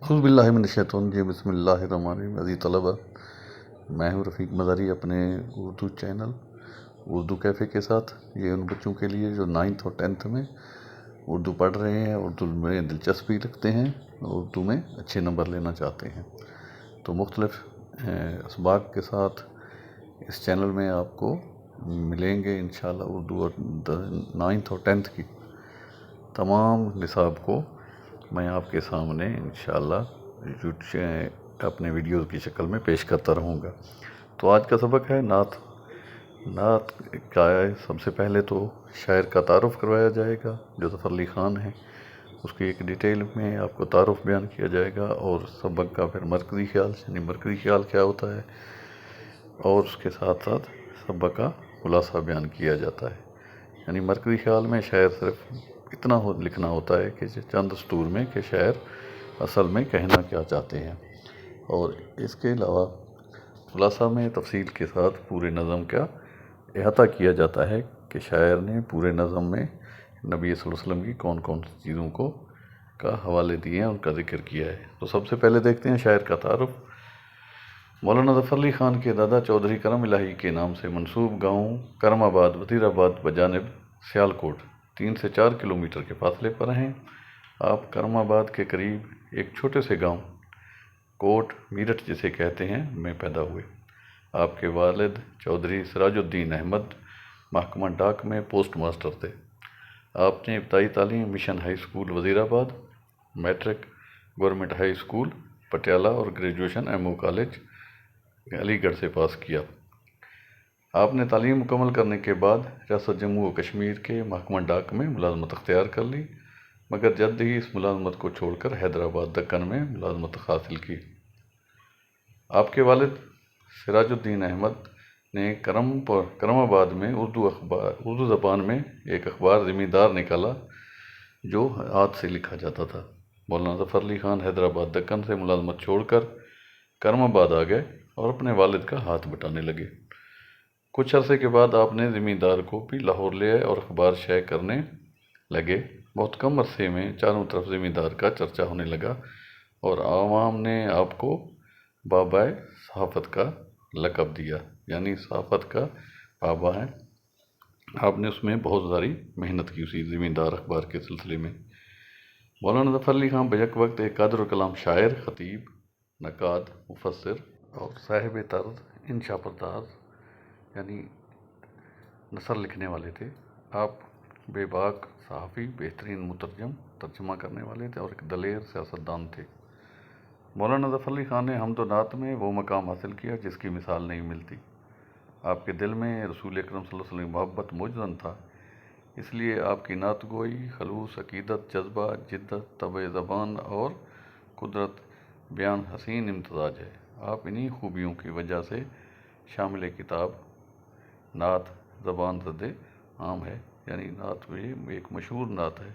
اعوذ باللہ من الشیطان الرجیم بسم اللہ الرحمن الرحیم۔ عزیز طلبہ، میں ہوں رفیق مظہری اپنے اردو چینل اردو کیفے کے ساتھ۔ یہ ان بچوں کے لیے جو 9th اور 10th میں اردو پڑھ رہے ہیں، اردو میں دلچسپی رکھتے ہیں، اردو میں اچھے نمبر لینا چاہتے ہیں، تو مختلف اسباق کے ساتھ اس چینل میں آپ کو ملیں گے انشاءاللہ اردو اور 9th اور 10th کی تمام نصاب کو میں آپ کے سامنے انشاءاللہ اپنے ویڈیوز کی شکل میں پیش کرتا رہوں گا۔ تو آج کا سبق ہے نعت۔ نعت کا سب سے پہلے تو شاعر کا تعارف کروایا جائے گا جو ظفر علی خان ہے، اس کی ایک ڈیٹیل میں آپ کو تعارف بیان کیا جائے گا، اور سبق کا پھر مرکزی خیال یعنی مرکزی خیال کیا ہوتا ہے، اور اس کے ساتھ ساتھ سبق کا خلاصہ بیان کیا جاتا ہے۔ یعنی مرکزی خیال میں شاعر صرف اتنا لکھنا ہوتا ہے کہ چند سطور میں کہ شاعر اصل میں کہنا کیا چاہتے ہیں، اور اس کے علاوہ خلاصہ میں تفصیل کے ساتھ پورے نظم کا احاطہ کیا جاتا ہے کہ شاعر نے پورے نظم میں نبی صلی اللہ علیہ وسلم کی کون کون سی چیزوں کا حوالے دیے ہیں، ان کا ذکر کیا ہے۔ تو سب سے پہلے دیکھتے ہیں شاعر کا تعارف۔ مولانا ظفر علی خان کے دادا چودھری کرم الہی کے نام سے منسوب گاؤں کرم آباد وزیر آباد بجانب سیالکوٹ 3 سے 4 کلومیٹر کے فاصلے پر ہیں۔ آپ کرم آباد کے قریب ایک چھوٹے سے گاؤں کوٹ میرٹھ جسے کہتے ہیں میں پیدا ہوئے۔ آپ کے والد چودھری سراج الدین احمد محکمہ ڈاک میں پوسٹ ماسٹر تھے۔ آپ نے ابتدائی تعلیم mission high school Wazirabad, matric government high school Patiala اور graduation M O college Aligarh سے پاس کیا۔ آپ نے تعلیم مکمل کرنے کے بعد ریاست جموں و کشمیر کے محکمہ ڈاک میں ملازمت اختیار کر لی، مگر جلد ہی اس ملازمت کو چھوڑ کر حیدرآباد دکن میں ملازمت حاصل کی۔ آپ کے والد سراج الدین احمد نے کرم آباد میں اردو زبان میں ایک اخبار زمیندار نکالا جو ہاتھ سے لکھا جاتا تھا۔ مولانا ظفر علی خان حیدرآباد دکن سے ملازمت چھوڑ کر کرم آباد آ گئے اور اپنے والد کا ہاتھ بٹانے لگے۔ کچھ عرصے کے بعد آپ نے زمیندار کو بھی لاہور لے آئے اور اخبار شائع کرنے لگے۔ بہت کم عرصے میں چاروں طرف زمیندار کا چرچا ہونے لگا اور عوام نے آپ کو بابائے صحافت کا لقب دیا، یعنی صحافت کا بابا ہے۔ آپ نے اس میں بہت ساری محنت کی اسی زمیندار اخبار کے سلسلے میں۔ مولانا ظفر علی خان بیک وقت ایک قادر و کلام شاعر، خطیب، نقاد، مفسر اور صاحب طرز انشا پرداز یعنی نثر لکھنے والے تھے۔ آپ بے باک صحافی، بہترین مترجم، ترجمہ کرنے والے تھے اور ایک دلیر سیاستدان تھے۔ مولانا ظفر علی خان نے حمد و نعت میں وہ مقام حاصل کیا جس کی مثال نہیں ملتی۔ آپ کے دل میں رسول اکرم صلی اللہ علیہ وسلم کی محبت موجزن تھا، اس لیے آپ کی نعت گوئی خلوص عقیدت، جذبہ، جدت، طبع زبان اور قدرت بیان حسین امتزاج ہے۔ آپ انہی خوبیوں کی وجہ سے شامل کتاب نعت زبان زد عام ہے، یعنی نعت بھی ایک مشہور نعت ہے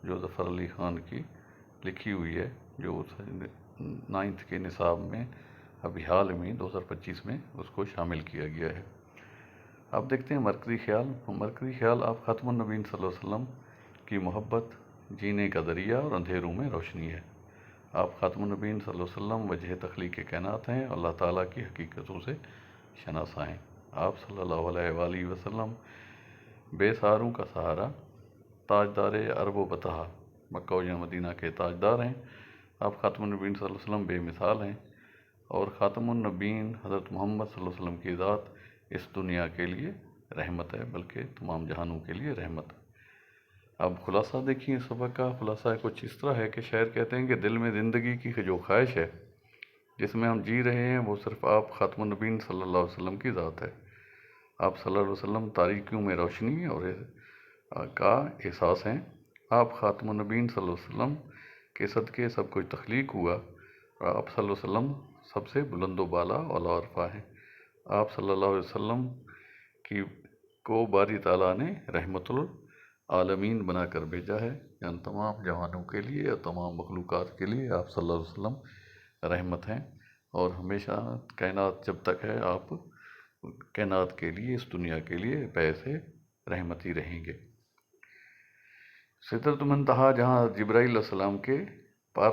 جو ظفر علی خان کی لکھی ہوئی ہے، جو 9th کے نصاب میں ابھی حال میں 2025 میں اس کو شامل کیا گیا ہے۔ آپ دیکھتے ہیں مرکزی خیال۔ مرکزی خیال آپ خاتم النبیین صلی اللہ علیہ وسلم کی محبت جینے کا ذریعہ اور اندھیروں میں روشنی ہے۔ آپ خاتم النبیین صلی اللہ علیہ وسلم وجہ تخلیق کائنات ہیں اور اللہ تعالیٰ کی حقیقتوں سے شناسا ہیں۔ آپ صلی اللہ علیہ وآلہ وسلم بے سہاروں کا سہارا، تاجدار عرب و بطحا، مکہ و مدینہ کے تاجدار ہیں۔ آپ خاتم النبیین صلی اللہ علیہ وسلم بے مثال ہیں، اور خاتم النبیین حضرت محمد صلی اللہ علیہ وسلم کی ذات اس دنیا کے لیے رحمت ہے، بلکہ تمام جہانوں کے لیے رحمت ہے۔ اب خلاصہ دیکھیے، سبق کا خلاصہ کچھ اس طرح ہے کہ شاعر کہتے ہیں کہ دل میں زندگی کی جو خواہش ہے جس میں ہم جی رہے ہیں وہ صرف آپ خاتم النبیین صلی اللہ علیہ وسلم کی ذات ہے۔ آپ صلی اللہ علیہ وسلم تاریکیوں میں روشنی اور کا احساس ہیں۔ آپ خاتم النبیین صلی اللہ علیہ وسلم کے صدقے سب کچھ تخلیق ہوا، اور آپ صلی اللہ علیہ وسلم سب سے بلند و بالا اعلیٰ و عرفہ ہیں۔ آپ صلی اللہ علیہ وسلم کو باری تعالیٰ نے رحمت العالمین بنا کر بھیجا ہے، یعنی تمام جہانوں کے لیے اور تمام مخلوقات کے لیے آپ صلی اللہ علیہ وسلم رحمت ہیں، اور ہمیشہ کائنات جب تک ہے آپ کائنات کے لیے، اس دنیا کے لیے باعث رحمت ہی رہیں گے۔ سدرۃ المنتہا جہاں جبرائیل علیہ السلام کے پر